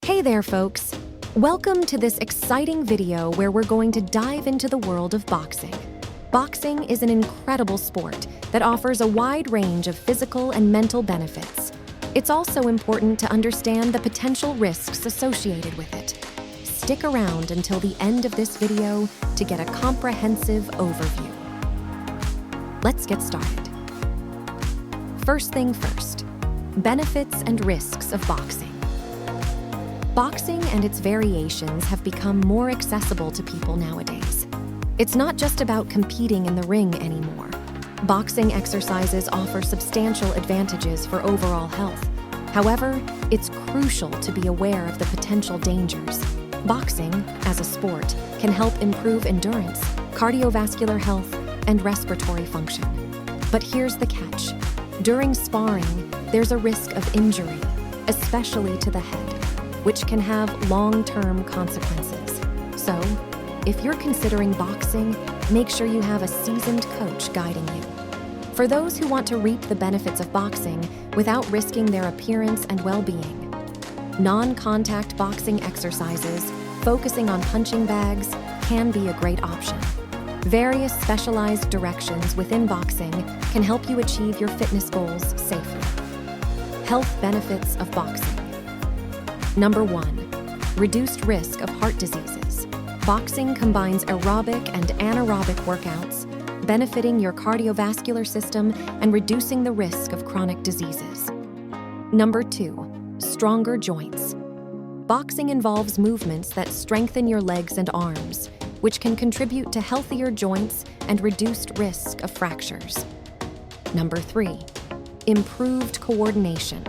Hey there, folks. Welcome to this exciting video where we're going to dive into the world of boxing. Boxing is an incredible sport that offers a wide range of physical and mental benefits. It's also important to understand the potential risks associated with it. Stick around until the end of this video to get a comprehensive overview. Let's get started. First thing first, benefits and risks of boxing. Boxing and its variations have become more accessible to people nowadays. It's not just about competing in the ring anymore. Boxing exercises offer substantial advantages for overall health. However, it's crucial to be aware of the potential dangers. Boxing, as a sport, can help improve endurance, cardiovascular health, and respiratory function. But here's the catch. During sparring, there's a risk of injury, especially to the head, which can have long-term consequences. So, if you're considering boxing, make sure you have a seasoned coach guiding you. For those who want to reap the benefits of boxing without risking their appearance and well-being, non-contact boxing exercises, focusing on punching bags, can be a great option. Various specialized directions within boxing can help you achieve your fitness goals safely. Health benefits of boxing. Number 1, reduced risk of heart diseases. Boxing combines aerobic and anaerobic workouts, benefiting your cardiovascular system and reducing the risk of chronic diseases. Number 2, stronger joints. Boxing involves movements that strengthen your legs and arms, which can contribute to healthier joints and reduced risk of fractures. Number 3, improved coordination.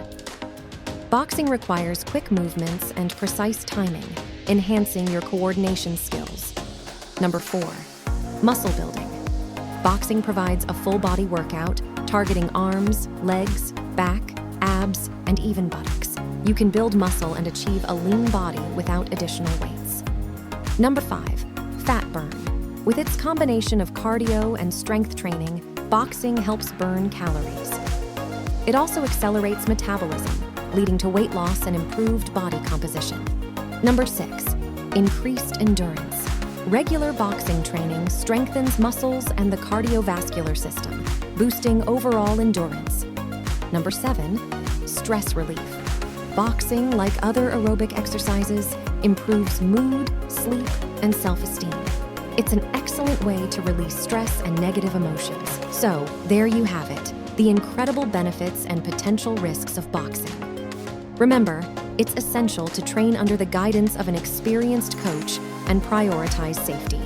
Boxing requires quick movements and precise timing, enhancing your coordination skills. Number 4, muscle building. Boxing provides a full-body workout targeting arms, legs, back, abs, and even buttocks. You can build muscle and achieve a lean body without additional weights. Number 5, fat burn. With its combination of cardio and strength training, boxing helps burn calories. It also accelerates metabolism, leading to weight loss and improved body composition. Number 6, increased endurance. Regular boxing training strengthens muscles and the cardiovascular system, boosting overall endurance. Number 7, stress relief. Boxing, like other aerobic exercises, improves mood, sleep, and self-esteem. It's an excellent way to release stress and negative emotions. So, there you have it, the incredible benefits and potential risks of boxing. Remember, it's essential to train under the guidance of an experienced coach and prioritize safety.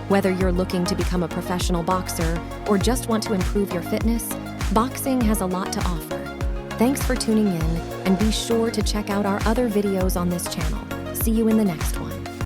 Whether you're looking to become a professional boxer or just want to improve your fitness, boxing has a lot to offer. Thanks for tuning in, and be sure to check out our other videos on this channel. See you in the next one.